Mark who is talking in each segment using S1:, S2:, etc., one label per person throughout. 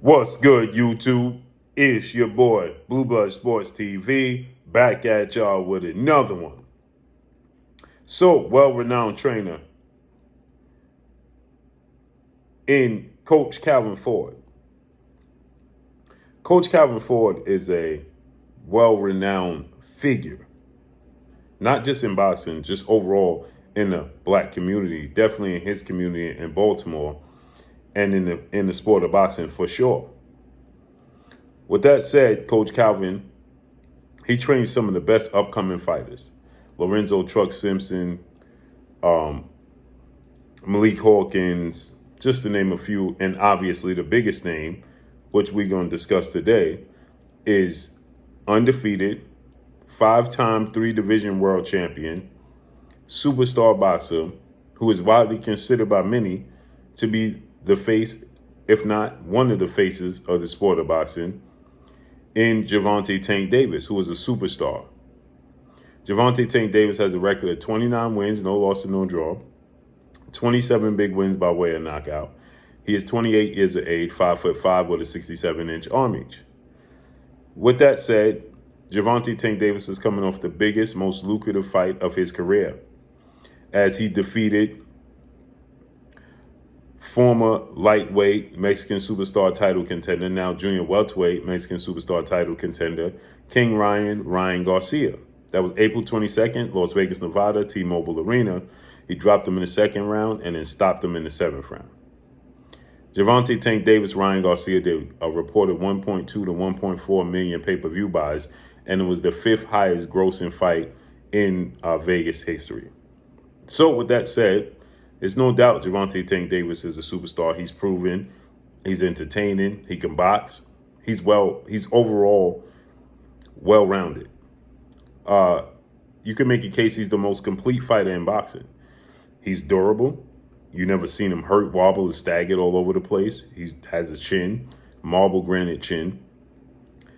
S1: What's good, YouTube? It's your boy, Blue Blood Sports TV, back at y'all with another one. So, well-renowned trainer in Coach Calvin Ford. Coach Calvin Ford is a well-renowned figure, not just in boxing, just overall in the black community, definitely in his community in Baltimore, and in the sport of boxing for sure. With that said, Coach Calvin, he trains some of the best upcoming fighters. Lorenzo Truck Simpson, Malik Hawkins, just to name a few. And obviously the biggest name, which we're going to discuss today, is undefeated, 5-time 3-division world champion, superstar boxer, who is widely considered by many to be the face, if not one of the faces of the sport of boxing, in Gervonta Tank Davis, who is a superstar. Gervonta Tank Davis has a record of 29 wins, no loss and no draw, 27 big wins by way of knockout. He is 28 years of age, 5'5" with a 67-inch arm reach. With that said, Gervonta Tank Davis is coming off the biggest, most lucrative fight of his career, as he defeated former lightweight Mexican superstar title contender, now junior welterweight Mexican superstar title contender, King Ryan Garcia. That was April 22nd, Las Vegas, Nevada, T-Mobile Arena. He dropped him in the second round and then stopped him in the seventh round. Gervonta Tank Davis, Ryan Garcia did a reported 1.2 to 1.4 million pay-per-view buys, and it was the 5th highest grossing fight in Vegas history. So with that said, there's no doubt Gervonta Tank Davis is a superstar. He's proven, he's entertaining, he can box. He's overall well-rounded. You can make a case he's the most complete fighter in boxing. He's durable. You never seen him hurt, wobble, or staggered all over the place. He has a chin, marble granite chin.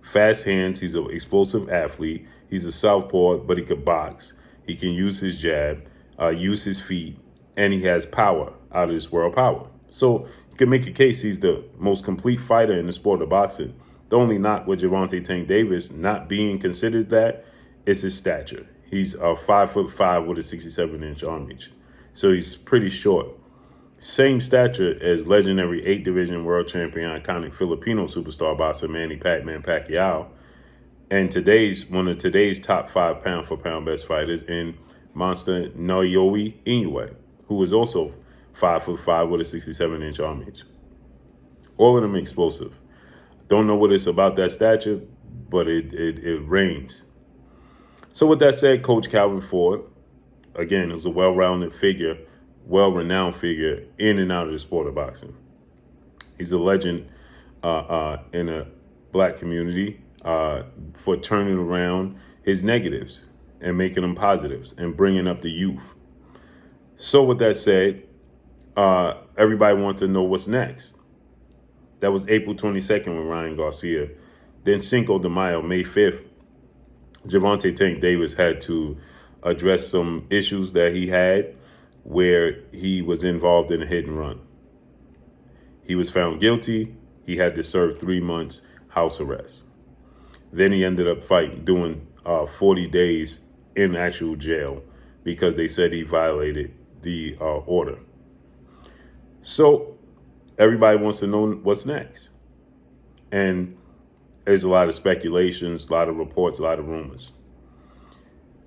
S1: Fast hands. He's an explosive athlete. He's a southpaw, but he could box. He can use his jab, use his feet, and he has power out of this world power. So you can make a case he's the most complete fighter in the sport of boxing. The only knock with Gervonta Tank Davis not being considered that is his stature. He's 5'5" with a 67-inch arm reach. So he's pretty short. Same stature as legendary 8-division world champion, iconic Filipino superstar boxer Manny Pacquiao, and one of today's top 5 pound-for-pound best fighters in Monster Naoya Inoue, who is also 5'5" with a 67-inch arm reach. All of them explosive. Don't know what it's about that stature, but it reigns. So with that said, Coach Calvin Ford, again, is a well-rounded figure, well-renowned figure in and out of the sport of boxing. He's a legend in a black community for turning around his negatives and making them positives and bringing up the youth. So with that said, everybody wants to know what's next. That was April 22nd with Ryan Garcia. Then Cinco de Mayo, May 5th, Gervonta Tank Davis had to address some issues that he had where he was involved in a hit and run. He was found guilty. He had to serve 3 months house arrest. Then he ended up doing 40 days in actual jail because they said he violated the order. So everybody wants to know what's next. And there's a lot of speculations, a lot of reports, a lot of rumors.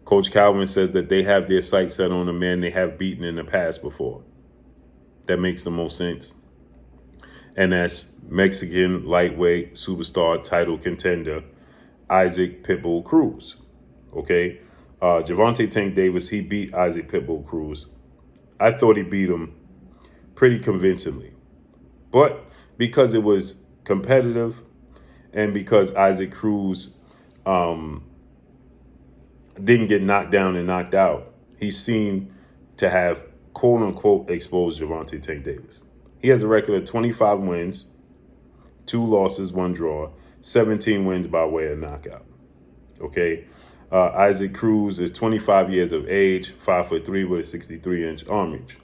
S1: Coach Calvin says that they have their sights set on a man they have beaten in the past before. That makes the most sense. And that's Mexican lightweight superstar title contender Isaac Pitbull Cruz. Okay? Gervonta Tank Davis, he beat Isaac Pitbull Cruz. I thought he beat him pretty convincingly. But because it was competitive and because Isaac Cruz didn't get knocked down and knocked out, he seemed to have quote-unquote exposed Gervonta Tank Davis. He has a record of 25 wins, 2 losses, 1 draw, 17 wins by way of knockout. Okay? Isaac Cruz is 25 years of age, 5'3" with a 63-inch arm reach.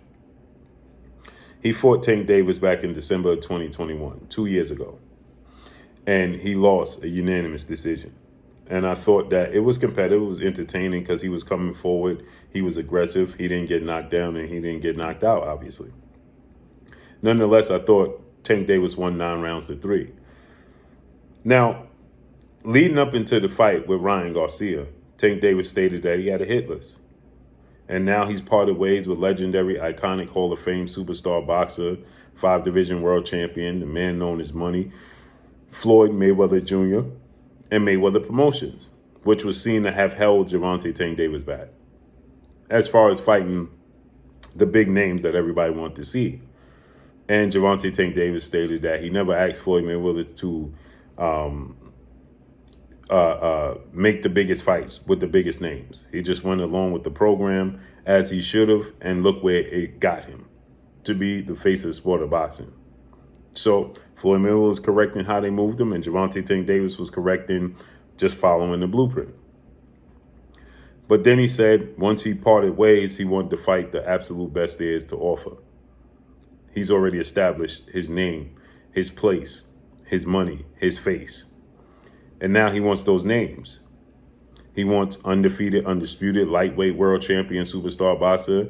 S1: He fought Tank Davis back in December of 2021, 2 years ago. and he lost a unanimous decision. And I thought that it was competitive, it was entertaining because he was coming forward, he was aggressive, he didn't get knocked down, and he didn't get knocked out, obviously. Nonetheless, I thought Tank Davis won 9 rounds to 3. Now, leading up into the fight with Ryan Garcia, Tank Davis stated that he had a hit list. And now he's parted ways with legendary, iconic Hall of Fame superstar boxer, 5-division world champion, the man known as Money, Floyd Mayweather Jr., and Mayweather Promotions, which was seen to have held Gervonta Tank Davis back as far as fighting the big names that everybody wanted to see. And Gervonta Tank Davis stated that he never asked Floyd Mayweather to make the biggest fights with the biggest names. He just went along with the program as he should have, and look where it got him, to be the face of the sport of boxing. So Floyd Mayweather was correcting how they moved him, and Gervonta Tank Davis was correcting just following the blueprint. But then he said once he parted ways, he wanted to fight the absolute best there is to offer. He's already established his name, his place, his money, his face. And now he wants those names. He wants undefeated, undisputed lightweight world champion superstar boxer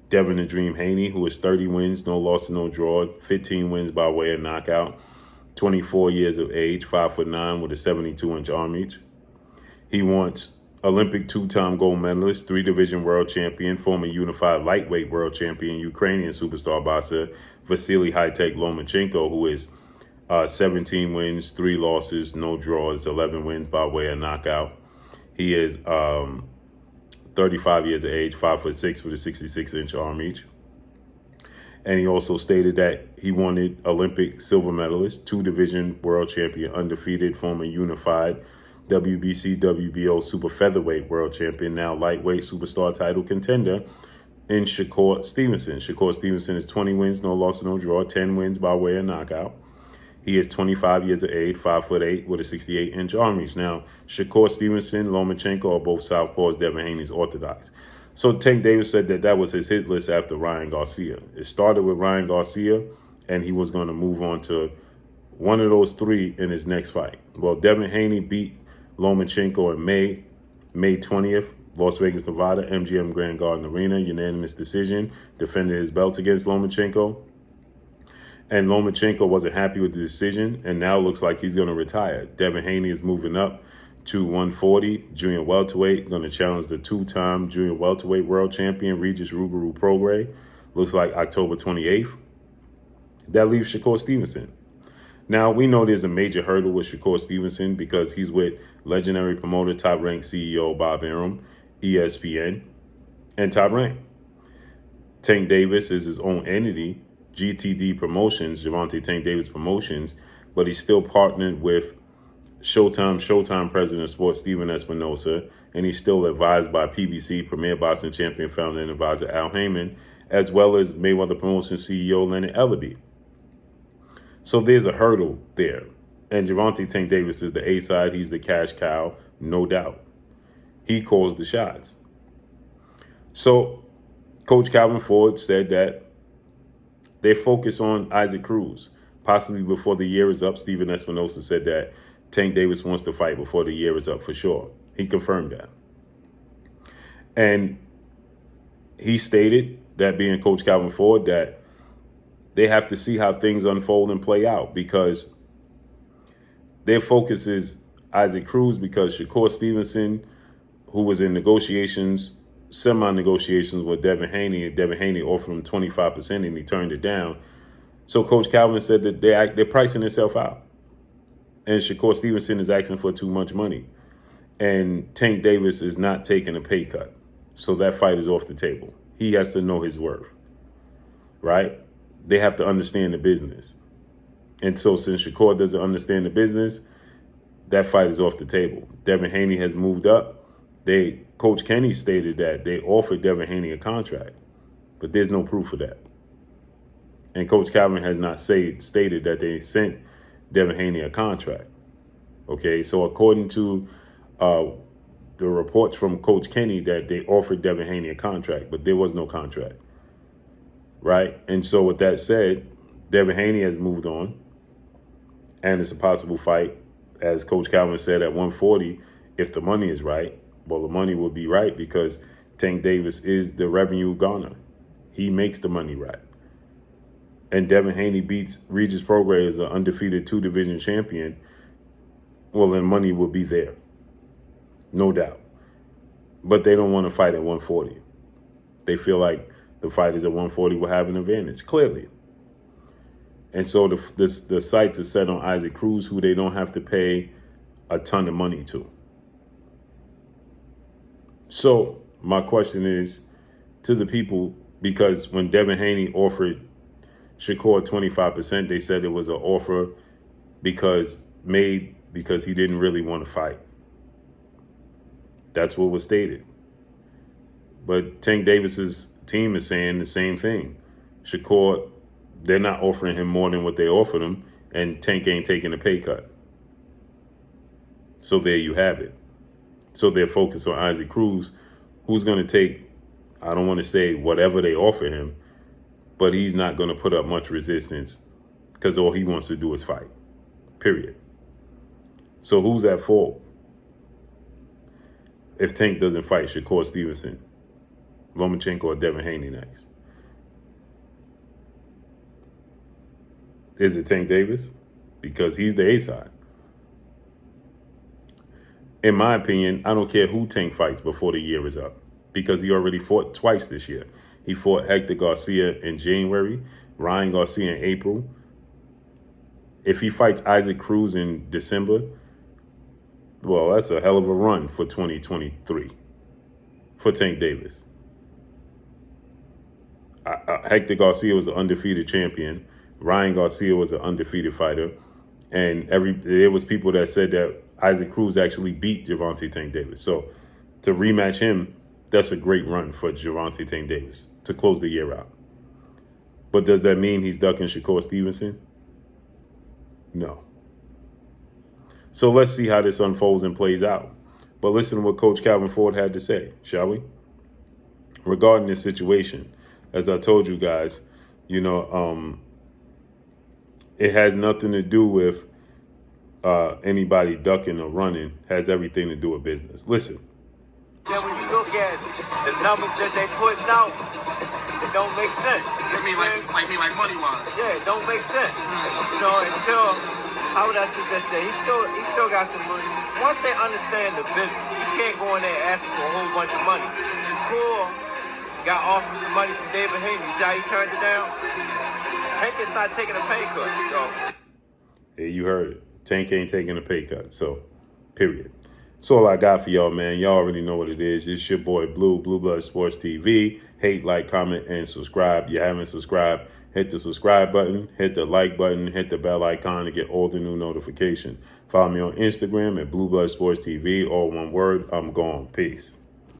S1: Devin the Dream Haney, who is 30 wins, no loss, no draw, 15 wins by way of knockout, 24 years of age, 5'9" with a 72-inch arm reach. He wants Olympic 2-time gold medalist, 3-division world champion, former unified lightweight world champion, Ukrainian superstar boxer Vasily High-Tech Lomachenko, who is 17 wins, 3 losses, no draws, 11 wins by way of knockout. He is 35 years of age, 5'6" with a 66-inch arm reach. And he also stated that he wanted Olympic silver medalist, 2-division world champion, undefeated, former unified WBC, WBO super featherweight world champion, now lightweight superstar title contender in Shakur Stevenson. Shakur Stevenson is 20 wins, no loss, no draw, 10 wins by way of knockout. He is 25 years of age, 5'8" with a 68-inch arm reach. Now, Shakur Stevenson, Lomachenko are both southpaws. Devin Haney's orthodox. So Tank Davis said that was his hit list after Ryan Garcia. It started with Ryan Garcia, and he was going to move on to one of those 3 in his next fight. Well, Devin Haney beat Lomachenko in May 20th, Las Vegas, Nevada, MGM Grand Garden Arena, unanimous decision, defended his belt against Lomachenko. And Lomachenko wasn't happy with the decision, and now looks like he's going to retire. Devin Haney is moving up to 140, junior welterweight, going to challenge the 2-time junior welterweight world champion, Regis Rougarou Prograis. Looks like October 28th. That leaves Shakur Stevenson. Now, we know there's a major hurdle with Shakur Stevenson because he's with legendary promoter, top-ranked CEO Bob Arum, ESPN, and Top Rank. Tank Davis is his own entity, GTD Promotions, Gervonta Tank Davis Promotions, but he's still partnered with Showtime president of sports, Stephen Espinosa, and he's still advised by PBC, Premier Boxing Champion, founder and advisor Al Heyman, as well as Mayweather Promotions CEO Leonard Ellerbe. So there's a hurdle there. And Gervonta Tank Davis is the A side. He's the cash cow, no doubt. He calls the shots. So Coach Calvin Ford said that they focus on Isaac Cruz, possibly before the year is up. Stephen Espinosa said that Tank Davis wants to fight before the year is up for sure. He confirmed that. And he stated, that being Coach Calvin Ford, that they have to see how things unfold and play out because their focus is Isaac Cruz because Shakur Stevenson, who was in negotiations, semi-negotiations with Devin Haney offered him 25% and he turned it down. So Coach Calvin said that they're pricing themselves out. And Shakur Stevenson is asking for too much money. And Tank Davis is not taking a pay cut. So that fight is off the table. He has to know his worth, right? They have to understand the business. And so since Shakur doesn't understand the business, that fight is off the table. Devin Haney has moved up. Coach Kenny stated that they offered Devin Haney a contract, but there's no proof of that. And Coach Calvin has not stated that they sent Devin Haney a contract. Okay, so according to the reports from Coach Kenny that they offered Devin Haney a contract, but there was no contract, right? And so with that said, Devin Haney has moved on, And it's a possible fight, as Coach Calvin said, at 140, if the money is right. Well, the money will be right because Tank Davis is the revenue garner. He makes the money right. And Devin Haney beats Regis Prograis as an undefeated 2-division champion. Well, then money will be there. No doubt. But they don't want to fight at 140. They feel like the fighters at 140 will have an advantage, clearly. And so the sights are set on Isaac Cruz, who they don't have to pay a ton of money to. So my question is to the people, because when Devin Haney offered Shakur 25%, they said it was an offer because he didn't really want to fight. That's what was stated. But Tank Davis's team is saying the same thing. Shakur, they're not offering him more than what they offered him, and Tank ain't taking a pay cut. So there you have it. So they're focused on Isaac Cruz, who's going to take, I don't want to say whatever they offer him, but he's not going to put up much resistance because all he wants to do is fight, period. So who's at fault if Tank doesn't fight Shakur Stevenson, Lomachenko, or Devin Haney next? Is it Tank Davis? Because he's the A-side. In my opinion, I don't care who Tank fights before the year is up, because he already fought twice this year. He fought Hector Garcia in January, Ryan Garcia in April. If he fights Isaac Cruz in December, well, that's a hell of a run for 2023 for Tank Davis. Hector Garcia was an undefeated champion. Ryan Garcia was an undefeated fighter. And there was people that said that Isaac Cruz actually beat Gervonta Tank Davis. So to rematch him, that's a great run for Gervonta Tank Davis to close the year out. But does that mean he's ducking Shakur Stevenson? No. So let's see how this unfolds and plays out. But listen to what Coach Calvin Ford had to say, shall we? Regarding this situation, as I told you guys, it has nothing to do with anybody ducking or running. It has everything to do with business. Listen.
S2: Yeah, when you look at the numbers that they putting out, it don't make sense.
S3: You mean like money-wise?
S2: Yeah, it don't make sense. Until, how would I suggest that? He still got some money. Once they understand the business, you can't go in there asking for a whole bunch of money. Shakur got offered some money from David Haney. See how he turned it down? Tank is not taking a pay cut. So.
S1: Hey, you heard it. Tank ain't taking a pay cut. So, period. That's all I got for y'all, man. Y'all already know what it is. It's your boy Blue Blood Sports TV. Hate, like, comment, and subscribe. If you haven't subscribed, hit the subscribe button, hit the like button, hit the bell icon to get all the new notifications. Follow me on Instagram at Blue Blood Sports TV, all one word. I'm gone. Peace.